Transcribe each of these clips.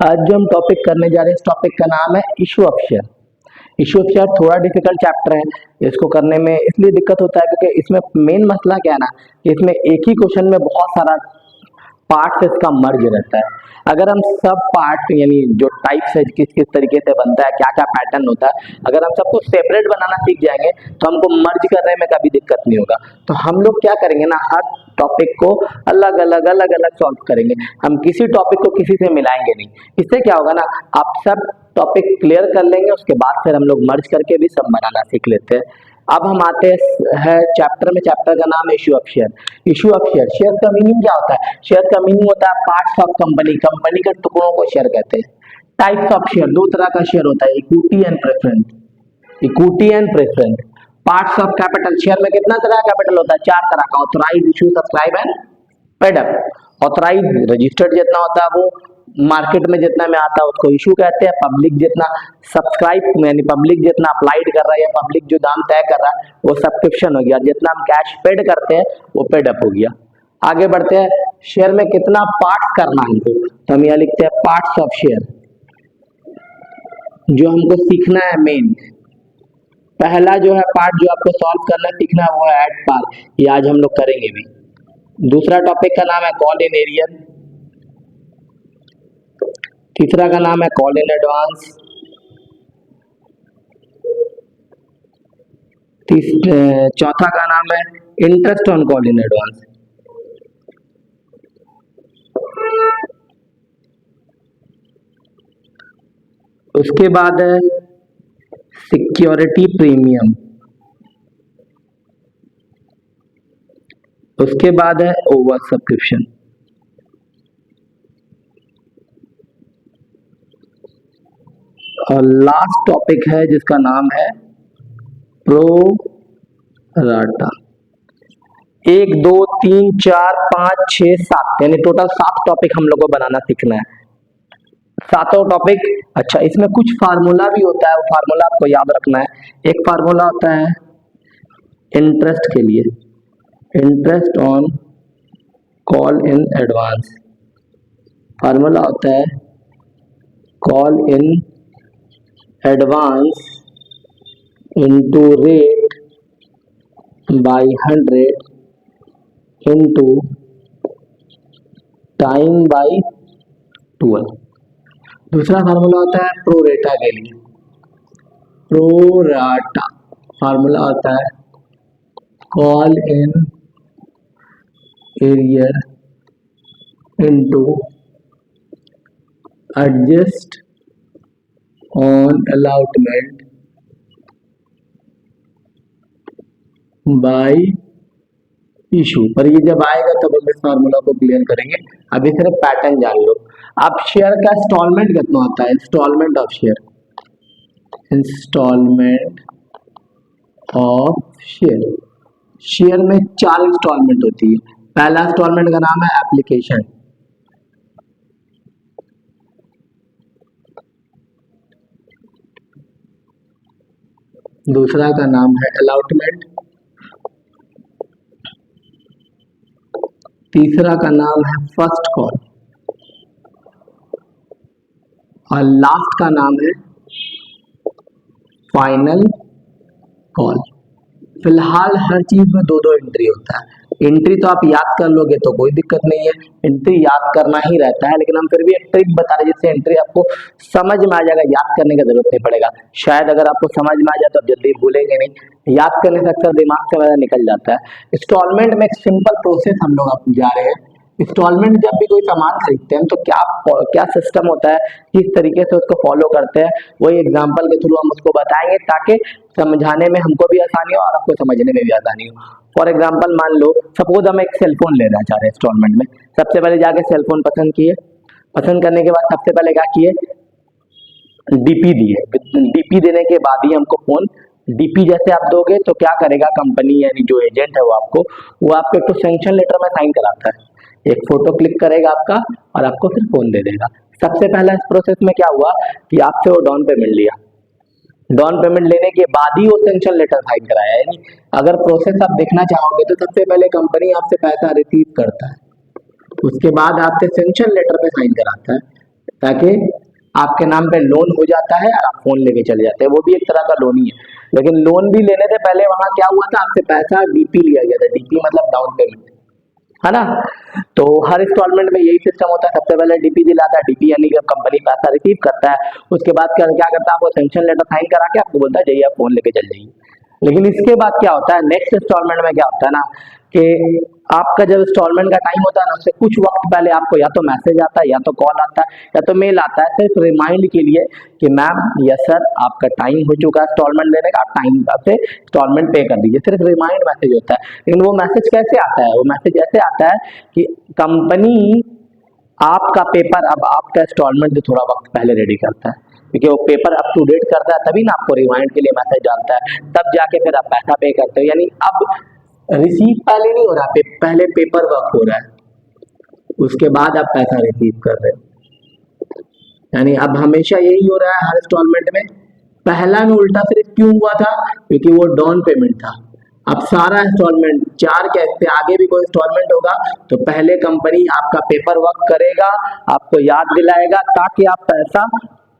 आज जो हम टॉपिक करने जा रहे हैं इस टॉपिक का नाम है issue of share. Issue of share थोड़ा डिफिकल्ट चैप्टर है। इसको करने में इसलिए दिक्कत होता है क्योंकि इसमें मेन मसला क्या है ना, इसमें एक ही क्वेश्चन में बहुत सारा पार्ट से इसका मर्ज रहता है। अगर हम सब पार्ट यानी जो टाइप्स है किस किस तरीके से बनता है, क्या क्या पैटर्न होता है, अगर हम सबको सेपरेट बनाना सीख जाएंगे तो हमको मर्ज करने में कभी दिक्कत नहीं होगा। तो हम लोग क्या करेंगे ना, हर टॉपिक को अलग अलग सॉल्व करेंगे। हम किसी टॉपिक को किसी से मिलाएंगे नहीं। इससे क्या होगा ना, आप सब टॉपिक क्लियर कर लेंगे, उसके बाद फिर हम लोग मर्ज करके भी सब बनाना सीख लेते हैं। अब हम आते हैं चैप्टर में। चैप्टर का नाम है issue of share. Issue of share, share का मीनिंग क्या होता है? शेयर का मीनिंग होता है पार्ट्स ऑफ कंपनी, कंपनी के टुकड़ों को शेयर कहते हैं। टाइप्स ऑफ शेयर, दो तरह का शेयर होता है, equity and preference. Equity and preference. Parts of capital, share में कितना तरह का कैपिटल होता है? चार तरह का, authorise, issue, subscribe and paid up. Authorise registered जितना होता है वो मार्केट में जितना में आता है उसको इशू कहते हैं। पब्लिक जितना सब्सक्राइब यानी पब्लिक जितना अप्लाइड कर रहा है या पब्लिक जो दाम तय कर रहा है वो सब्सक्रिप्शन हो गया। जितना हम कैश पेड करते हैं वो पेड अप हो गया। आगे बढ़ते हैं, शेयर में कितना पार्ट्स करना हमको, तो हम यहाँ लिखते हैं पार्ट्स ऑफ शेयर। जो हमको सीखना है मेन पहला जो है पार्ट जो आपको सॉल्व करना सीखना है वो है एट पार। ये आज हम लोग करेंगे भी। दूसरा टॉपिक का नाम है कॉल इन एरियर। तीसरा का नाम है कॉल इन एडवांस। चौथा का नाम है interest on call in advance. उसके बाद है सिक्योरिटी प्रीमियम। उसके बाद है ओवर सब्सक्रिप्शन। और लास्ट टॉपिक है जिसका नाम है प्रो राटा। 1 2 3 4 5 6 7 यानी टोटल 7 टॉपिक हम लोग को बनाना सीखना है। सातों टॉपिक। अच्छा, इसमें कुछ फार्मूला भी होता है, वो फार्मूला आपको याद रखना है। एक फार्मूला होता है इंटरेस्ट के लिए, interest on call in advance. Formula होता है call in advance into rate by 100 into time by 12। दूसरा फार्मूला होता है प्रो रेटा के लिए। प्रो राटा फार्मूला होता है call in arrear into adjust on allotment bye issue. पर ये जब आएगा तब हम इस फार्मूला को क्लियर करेंगे। अभी सिर्फ पैटर्न जान लो। अब शेयर का इंस्टॉलमेंट कितना होता है? Instalment of share, instalment of share. Share में 4 इंस्टॉलमेंट होती है। पहला इंस्टॉलमेंट का नाम है एप्लीकेशन। दूसरा का नाम है अलॉटमेंट। तीसरा का नाम है फर्स्ट कॉल और लास्ट का नाम है फाइनल कॉल। फिलहाल हर चीज में 2 एंट्री होता है। एंट्री तो आप याद कर लोगे तो कोई दिक्कत नहीं है, एंट्री याद करना ही रहता है, लेकिन हम फिर भी एक ट्रिक बता रहे हैं जिससे एंट्री आपको समझ में आ जाएगा, याद करने की जरूरत नहीं पड़ेगा। शायद अगर आपको समझ में आ जाए तो आप जल्दी भूलेंगे नहीं, याद करने से अक्सर दिमाग से मेरा निकल जाता है। इंस्टॉलमेंट में एक सिंपल प्रोसेस हम लोग आप जा रहे हैं। इंस्टॉलमेंट जब भी कोई सामान खरीदते हैं तो क्या सिस्टम होता है, किस तरीके से उसको फॉलो करते हैं, वही एग्जांपल के थ्रू हम उसको बताएंगे ताकि समझाने में हमको भी आसानी हो और आपको समझने में भी आसानी हो। फॉर एग्जांपल मान लो, सपोज हम एक सेलफोन लेना चाह रहे हैं इंस्टॉलमेंट में। सबसे पहले जाके सेलफोन पसंद किए, पसंद करने के बाद सबसे पहले क्या किए, डीपी दिए। डीपी देने के बाद ही हमको फोन, डीपी जैसे आप दोगे तो क्या करेगा कंपनी यानी जो एजेंट है वो आपको एक तो सैंक्शन लेटर में साइन कराता है, एक फोटो क्लिक करेगा आपका और आपको फिर फोन दे देगा। सबसे पहला इस प्रोसेस में क्या हुआ कि आपसे वो डाउन पेमेंट लिया। डाउन पेमेंट लेने के बाद ही वो सैंक्शन लेटर साइन कराया। यानी अगर प्रोसेस आप देखना चाहोगे तो सबसे पहले कंपनी आपसे पैसा रिसीव करता है, उसके बाद आपसे सैंक्शन लेटर पे साइन कराता है, ताकि आपके नाम पे लोन हो जाता है और आप फोन लेके चले जाते हैं, वो भी एक तरह का लोन ही है। लेकिन लोन भी लेने से पहले वहां क्या हुआ था, आपसे पैसा डीपी लिया गया था, डीपी मतलब डाउन पेमेंट, है ना। तो हर इंस्टॉलमेंट में यही सिस्टम होता है, सबसे पहले डीपी दिलाता है, डीपी यानी कि कंपनी पैसा रिसीव करता है, उसके बाद क्या करता है, आपको सैंक्शन लेटर साइन करा के आपको बोलता है जाइए आप फोन लेके चल जाइए। लेकिन इसके बाद क्या होता है, नेक्स्ट इंस्टॉलमेंट में क्या होता है ना, कि आपका जब इंस्टॉलमेंट का टाइम होता है ना, उससे कुछ वक्त पहले आपको या तो मैसेज आता है, या तो कॉल आता है, या तो मेल आता है, सिर्फ रिमाइंड के लिए कि मैम यस सर आपका टाइम हो चुका है इंस्टॉलमेंट देने का, आप टाइम से इंस्टॉलमेंट पे कर दीजिए, सिर्फ रिमाइंड मैसेज होता है। लेकिन वो मैसेज कैसे आता है, वो मैसेज ऐसे आता है कि कंपनी आपका पेपर अब आपका इंस्टॉलमेंट से थोड़ा वक्त पहले रेडी करता है, क्योंकि वो पेपर अप टू डेट करता है, तभी ना आपको रिमाइंड के लिए मैसेज डालता है, तब जाके फिर आप पैसा पे करते हो। यानी अब रिसीव पहले नहीं हो रहा, पहले पेपर वर्क हो रहा है, उसके बाद आप पैसा रिसीव कर रहे हो। यानी अब हमेशा यही हो रहा है हर इंस्टॉलमेंट में। पहला में उल्टा सिर्फ क्यों हुआ था, क्योंकि वो डाउन पेमेंट था। अब सारा इंस्टॉलमेंट 4 के से आगे भी कोई इंस्टॉलमेंट होगा तो पहले कंपनी आपका पेपर वर्क करेगा, आपको याद दिलाएगा, ताकि आप पैसा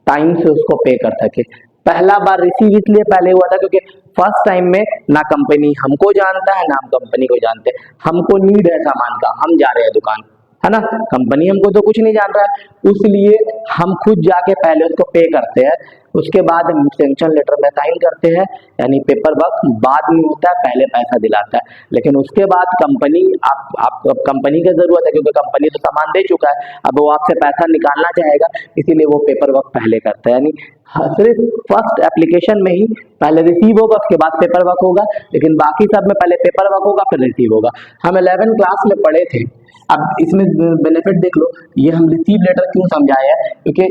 टाइम से उसको पे कर सके। पहला बार रिसीव इसलिए पहले हुआ था क्योंकि फर्स्ट टाइम में ना कंपनी हमको जानता है ना हम कंपनी को जानते, हमको नीड है सामान का, हम जा रहे हैं दुकान, है ना, कंपनी हमको तो कुछ नहीं जान रहा है, इसलिए हम खुद जाके पहले उसको पे करते हैं, उसके बाद हम सैंक्शन लेटर में साइन करते हैं, यानी पेपर वर्क बाद में होता है, पहले पैसा दिलाता है। लेकिन उसके बाद कंपनी आप कंपनी की जरूरत है, क्योंकि कंपनी तो सामान दे चुका है, अब वो आपसे पैसा निकालना चाहेगा, इसीलिए वो पेपर वर्क पहले करता है। यानी सिर्फ फर्स्ट एप्लीकेशन में ही पहले रिसीव होगा, उसके बाद पेपर वर्क होगा, लेकिन बाकी सब में पहले पेपर वर्क होगा फिर रिसीव होगा। हम 11 क्लास में पढ़े थे। अब इसमें बेनिफिट देख लो, ये हम रिसीव लेटर क्यों समझाए हैं, क्योंकि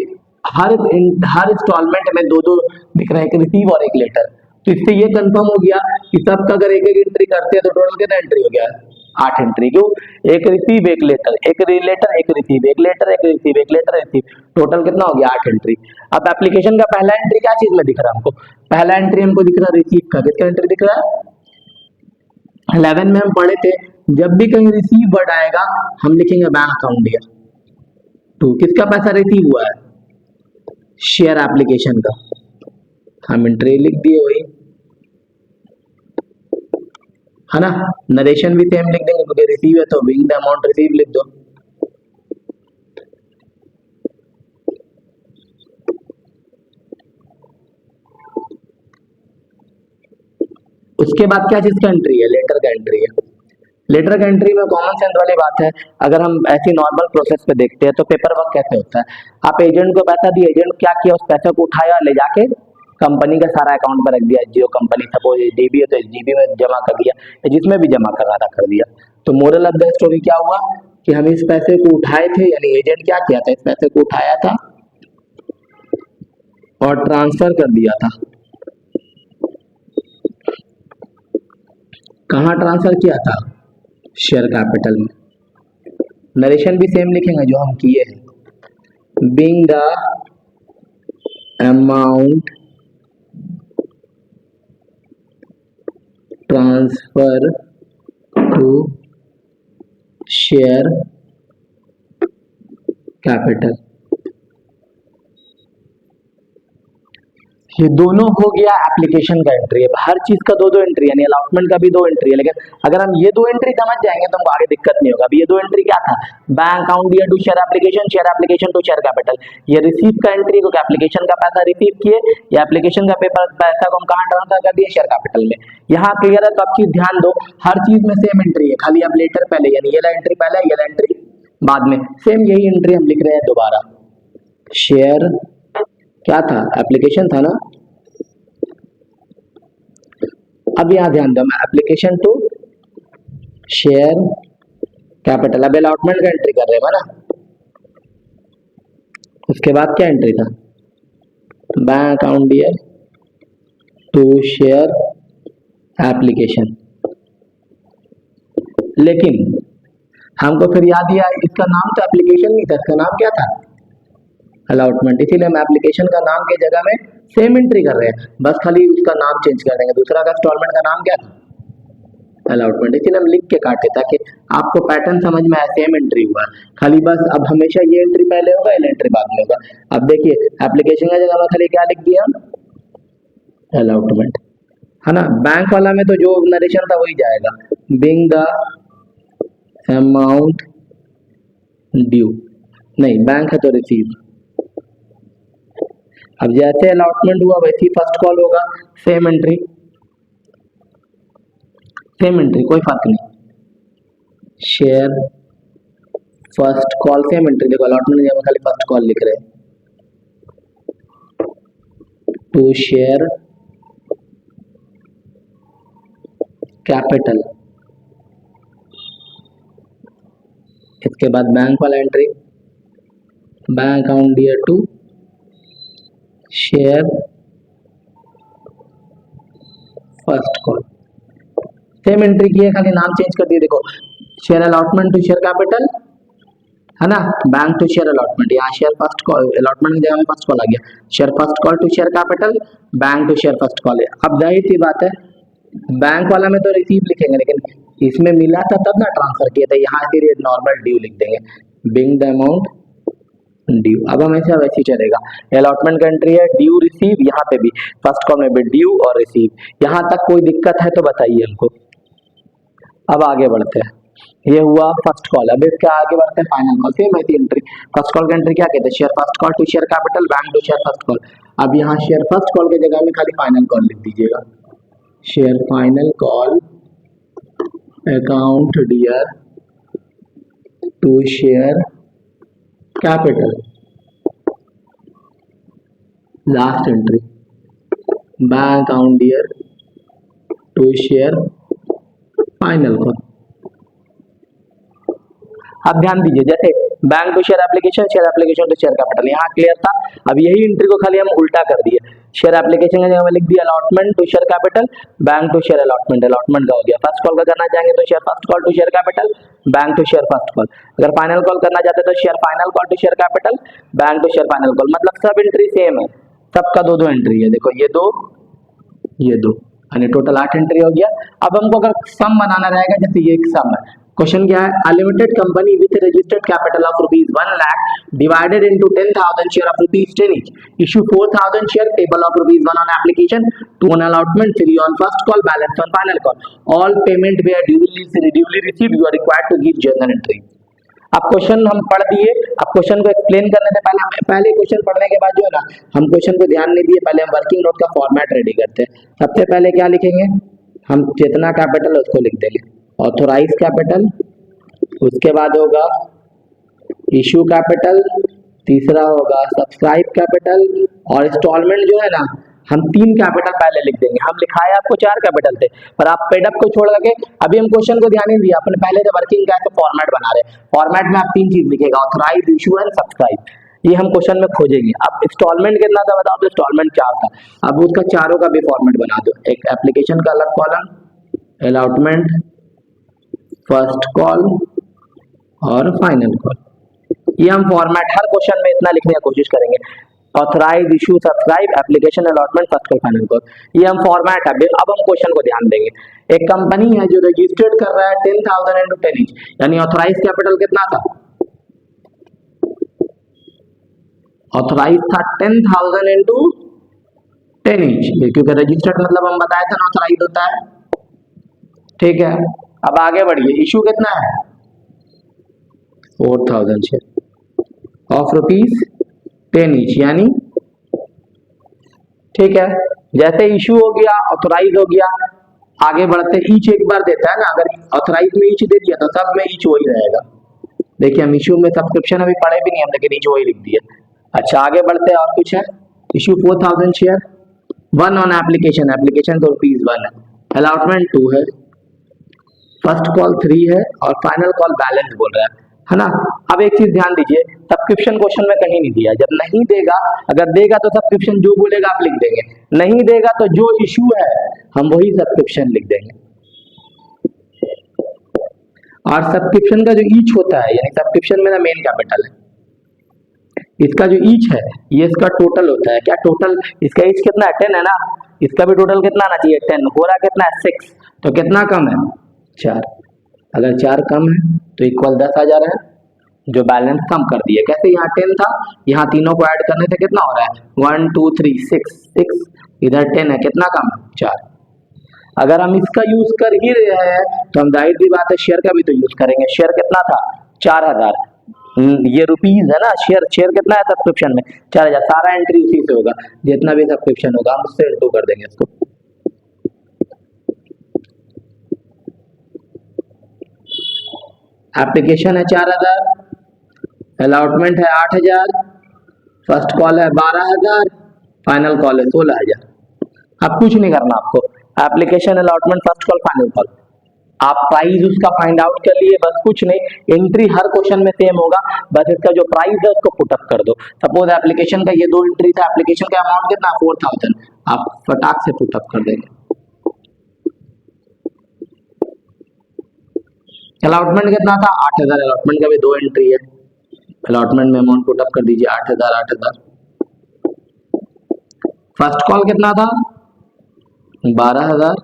हर इंस्टॉलमेंट में दो दो दिख रहे हैं, एक रिसीव और एक लेटर। तो इससे ये कंफर्म हो गया कि सबका अगर एक एक एंट्री करते हैं तो टोटल कितना एंट्री हो गया, 8 एंट्री। क्यों, एक रिसीव एक लेटर, एक लेटर एक रिसीव, एक लेटर एक रिसीव, एक लेटर रिसीव, टोटल कितना हो गया 8 एंट्री। अब एप्लीकेशन का पहला एंट्री क्या चीज में दिख रहा है हमको, पहला एंट्री हमको दिख रहा है रिसीव का, किसका एंट्री दिख रहा है, 11 में हम पढ़े थे जब भी कहीं रिसीव वर्ड आएगा हम लिखेंगे बैंक अकाउंट डियर टू, किसका पैसा रिसीव हुआ है, शेयर एप्लीकेशन का, हम एंट्री लिख दिए वही, है ना। नरेशन भी सेम लिख देंगे क्योंकि रिसीव है तो विंग द अमाउंट रिसीव लिख दो। उसके बाद क्या चीज का एंट्री है, लेटर का एंट्री है। लेटर का एंट्री में कॉमन सेंस वाली बात है, अगर हम ऐसी नॉर्मल प्रोसेस पे देखते हैं तो पेपर वर्क कैसे होता है, आप एजेंट को पैसा दिए, एजेंट क्या किया, उस पैसे को उठाया ले जाके कंपनी का सारा अकाउंट पर रख दिया, जो कंपनी सपोज एसडीबी है तो एसडीबी में जमा कर दिया, जिसमें भी जमा करना था कर दिया। तो मोरल ऑफ द स्टोरी क्या हुआ कि हम इस पैसे को उठाए थे, यानी एजेंट क्या किया था, इस पैसे को उठाया था और ट्रांसफर कर दिया था। कहाँ ट्रांसफर किया था, शेयर कैपिटल में। नरेशन भी सेम लिखेंगे जो हम किए हैं, being the amount transfer to share capital. ये दोनों हो गया एप्लीकेशन का एंट्री। अब हर चीज का दो दो एंट्री, यानी अलॉटमेंट का भी 2 एंट्री है, लेकिन अगर हम ये 2 एंट्री समझ जाएंगे तो हमको आगे दिक्कत नहीं होगा। अब ये 2 एंट्री क्या था, bank account dear to share application to share capital. ये रिसीव का एंट्री क्योंकि एप्लीकेशन का पैसा रिसीव किए, या एप्लीकेशन का पेपर पैसा को हम कहाँ ट्रांसफर कर दिए, शेयर कैपिटल में। यहाँ क्लियर है, तो अब चीज ध्यान दो, हर चीज में सेम एंट्री है, खाली अब लेटर पहले, यानी ये एंट्री पहले, ये एंट्री बाद में, सेम यही एंट्री हम लिख रहे हैं दोबारा। शेयर क्या था, एप्लीकेशन था ना। अब यहां ध्यान दो, मैं एप्लीकेशन टू शेयर कैपिटल, अब अलॉटमेंट का एंट्री कर रहे हैं ना। उसके बाद क्या एंट्री था, bank account dear to share application. लेकिन हमको फिर याद दिया इसका नाम तो एप्लीकेशन नहीं था, इसका नाम क्या था, अलॉटमेंट, इसीलिए हम एप्लीकेशन का नाम की जगह में सेम एंट्री कर रहे हैं, बस खाली उसका नाम चेंज कर देंगे। दूसरा का इंस्टॉलमेंट का नाम क्या था, अलॉटमेंट, इसलिए हम लिख के काटे ताकि आपको पैटर्न समझ में आए। सेम एंट्री हुआ, खाली बस अब हमेशा ये एंट्री पहले होगा, ये एंट्री बाद में होगा। अब देखिए एप्लीकेशन का जगह में खाली क्या लिख दिया, अलॉटमेंट, है ना। बैंक वाला में तो जो नरेशन था वही जाएगा, बिंग द अमाउंट ड्यू, नहीं बैंक है तो रिसीव। अब जैसे अलॉटमेंट हुआ वैसे फर्स्ट कॉल होगा, सेम एंट्री, सेम एंट्री, कोई फर्क नहीं। Share first call same entry, देखो अलॉटमेंट में खाली फर्स्ट कॉल लिख रहे हैं, टू शेयर कैपिटल। इसके बाद बैंक वाला entry, bank account dear to share first call, same entry की है, खाली नाम चेंज कर दिए। देखो share allotment to share capital, है ना, बैंक टू शेयर अलॉटमेंट, यहाँ शेयर फर्स्ट कॉल, अलॉटमेंट की जगह में फर्स्ट कॉल आ गया, share first call to share capital, bank to share first call है। अब जाहिर सी बात है बैंक वाला में तो रिसीव लिखेंगे, लेकिन इसमें मिला था तब ना ट्रांसफर किया था, यहाँ फिर नॉर्मल ड्यू लिख देंगे, बिंग द अमाउंट ड्यू। अब हमेशा वैसे ही चलेगा, अलॉटमेंट का एंट्री है, ड्यू रिसीव, यहाँ पे भी फर्स्ट कॉल में भी ड्यू और रिसीव। यहाँ तक कोई दिक्कत है तो बताइए हमको। अब आगे बढ़ते हैं, ये हुआ फर्स्ट कॉल। अब इसके आगे बढ़ते हैं फाइनल कॉल, सेम ऐसी एंट्री। फर्स्ट कॉल का एंट्री क्या कहते हैं, share first call to share capital, bank to share first call. अब यहाँ शेयर फर्स्ट कॉल की जगह में खाली फाइनल कॉल लिख दीजिएगा, share final call account dear to share capital, last entry bank account dear to share final call. अब ध्यान दीजिए, जैसे bank to share application to share capital, यहाँ क्लियर था। अब यही एंट्री को खाली हम उल्टा कर दिए, शेयर एप्लीकेशन की जगह में लिख दिया allotment to share capital, bank to share allotment, allotment का हो गया। फर्स्ट कॉल का करना चाहेंगे तो share first call to share capital, bank to share first call. अगर फाइनल कॉल करना चाहते तो share final call to share capital, bank to share final call. मतलब सब एंट्री सेम है, सबका दो दो एंट्री है। देखो ये दो, ये दो, यानी टोटल 8 एंट्री हो गया। अब हमको अगर सम बनाना रहेगा, जैसे ये एक सम है, क्वेश्चन क्या है, a limited company with registered capital of ₹1 lakh divided into 10,000 share of ₹10 each, issue 4,000 share, table of ₹1 on application, 2 on allotment, 3 on first call, balance on final call, all payment were duly received, you are required to give journal entry। अब question हम पढ़ दिए, अब question को explain करने से पहले question पढ़ने के बाद जो है ना, हम क्वेश्चन को ध्यान नहीं दिए, पहले हम वर्किंग नोट का फॉर्मेट रेडी करते हैं। सबसे पहले क्या लिखेंगे, हम जितना कैपिटल है उसको लिख देंगे, ऑथोराइज कैपिटल, उसके बाद होगा इशू कैपिटल, तीसरा होगा सब्सक्राइब कैपिटल, और इंस्टॉलमेंट जो है ना, हम 3 कैपिटल पहले लिख देंगे। हम लिखाए आपको 4 कैपिटल थे, पर आप पेडअप को छोड़ करके अभी हम क्वेश्चन को ध्यान नहीं दिया, अपने पहले से वर्किंग का तो फॉर्मेट बना रहे। फॉर्मेट में आप 3 चीज लिखेगा, ऑथोराइज, इशू एंड सब्सक्राइब, ये हम क्वेश्चन में खोजेंगे। अब इंस्टॉलमेंट कितना था बताओ, तो इंस्टॉलमेंट 4 था, अब उसका चारों का भी फॉर्मेट बना दो, एक एप्लीकेशन का अलग कॉलम, अलॉटमेंट, फर्स्ट कॉल और फाइनल कॉल। ये हम फॉर्मेट हर क्वेश्चन में इतना लिखने की कोशिश करेंगे, authorise, issue, subscribe, application, allotment, first call, final call, ये हम फॉर्मेट है। अब हम क्वेश्चन को ध्यान देंगे, एक कंपनी है जो रजिस्टर्ड कर रहा है 10,000 into 10 each, यानी ऑथराइज कैपिटल कितना था, ऑथराइज था 10,000 into 10 each, क्योंकि रजिस्टर्ड मतलब हम बताया था ना ऑथराइज होता है, ठीक है। अब आगे बढ़िए, इशू कितना है, 4,000 शेयर ऑफ ₹10 each, यानी ठीक है। जैसे इशू हो गया, ऑथराइज हो गया, आगे बढ़ते ईच एक बार देता है ना, अगर ऑथराइज में ईच दे दिया तो सब में ईच वही रहेगा। देखिए हम इशू में सब्सक्रिप्शन अभी पढ़े भी नहीं हम, लेकिन ईच वही लिख दिया। अच्छा आगे बढ़ते हैं, और कुछ है, issue 4,000 share, 1 on application, application तो ₹1 है, अलॉटमेंट 2 है, फर्स्ट कॉल 3 है, और फाइनल कॉल बैलेंस बोल रहा है ना। अब एक चीज ध्यान दीजिए, सब्सक्रिप्शन क्वेश्चन में कहीं नहीं दिया, जब नहीं देगा, अगर देगा तो सब्सक्रिप्शन जो बोलेगा आप लिख देंगे, नहीं देगा तो जो इशू है हम वही सब्सक्रिप्शन लिख देंगे। और सब्सक्रिप्शन का जो ईच होता है, यानी सब्सक्रिप्शन में ना मेन कैपिटल है, इसका जो ईच है ये इसका टोटल होता है। क्या टोटल, इसका ईच कितना है, 10 है ना, इसका भी टोटल कितना आना चाहिए, 10, हो रहा कितना है 6, तो कितना कम है, 4। अगर 4 कम है तो इक्वल 10,000 है, जो बैलेंस कम कर दिए। कैसे, यहाँ 10 था, यहाँ तीनों को ऐड करने से कितना हो रहा है 1 2 3 6, इधर 10 है, कितना कम है 4। अगर हम इसका यूज कर ही रहे हैं तो हम जाहिर सी बात है शेयर का भी तो यूज करेंगे। शेयर कितना था 4,000, ये रुपीज है ना, शेयर शेयर कितना है सब्सक्रिप्शन में 4,000, सारा एंट्री उसी से होगा, जितना भी सब्सक्रिप्शन होगा हम उससे इंटू कर देंगे इसको। एप्लीकेशन है 4,000, अलॉटमेंट है 8,000, फर्स्ट कॉल है 12,000, फाइनल कॉल है 16,000। अब कुछ नहीं करना आपको, application, allotment, first call, final call, आप प्राइस उसका फाइंड आउट कर लिए, बस कुछ नहीं। एंट्री हर क्वेश्चन में सेम होगा, बस इसका जो प्राइस है उसको पुटअप कर दो। सपोज एप्लीकेशन का ये 2 एंट्री था, एप्लीकेशन का अमाउंट कितना 4,000, आप फटाक से पुटअप कर देंगे। अलॉटमेंट कितना था 8,000, अलॉटमेंट का भी 2 एंट्री है, अलॉटमेंट में अमाउंट पुटअप कर दीजिए 8,000 8,000। फर्स्ट कॉल कितना था 12,000,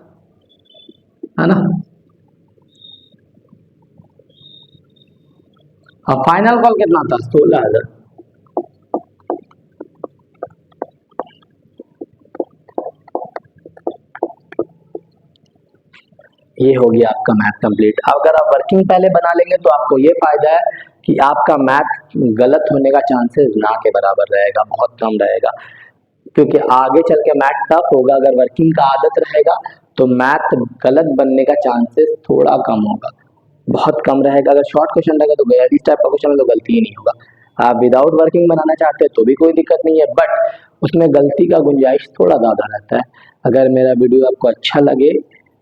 है ना, और फाइनल कॉल कितना था 16,000। ये हो गया आपका मैथ कंप्लीट। अगर आप वर्किंग पहले बना लेंगे तो आपको ये फायदा है कि आपका मैथ गलत होने का चांसेस ना के बराबर रहेगा, बहुत कम रहेगा, क्योंकि आगे चल के मैथ टफ होगा। अगर वर्किंग का आदत रहेगा तो मैथ गलत बनने का चांसेस थोड़ा कम होगा, बहुत कम रहेगा। अगर शॉर्ट क्वेश्चन रहेगा तो गया, इस टाइप का क्वेश्चन में तो गलती ही नहीं होगा। आप विदाउट वर्किंग बनाना चाहते हैं तो भी कोई दिक्कत नहीं है, बट उसमें गलती का गुंजाइश थोड़ा ज़्यादा रहता है। अगर मेरा वीडियो आपको अच्छा लगे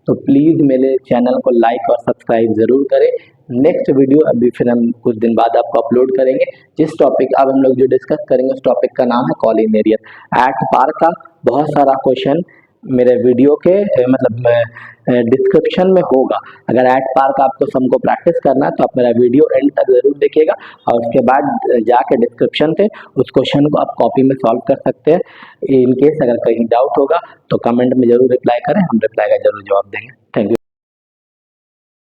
तो प्लीज़ मेरे चैनल को लाइक और सब्सक्राइब ज़रूर करें। नेक्स्ट वीडियो अभी फिर हम कुछ दिन बाद आपको अपलोड करेंगे, जिस टॉपिक अब हम लोग जो डिस्कस करेंगे उस टॉपिक का नाम है कॉलिनेरियन। एट पार का बहुत सारा क्वेश्चन मेरे वीडियो के डिस्क्रिप्शन में होगा। अगर एट पार का आपको सम को प्रैक्टिस करना है तो आप मेरा वीडियो एंड तक ज़रूर देखिएगा, और उसके बाद जाके डिस्क्रिप्शन से उस क्वेश्चन को आप कॉपी में सॉल्व कर सकते हैं। इन केस अगर कहीं डाउट होगा तो कमेंट में ज़रूर रिप्लाई करें, हम रिप्लाई का ज़रूर जवाब देंगे। Thank you.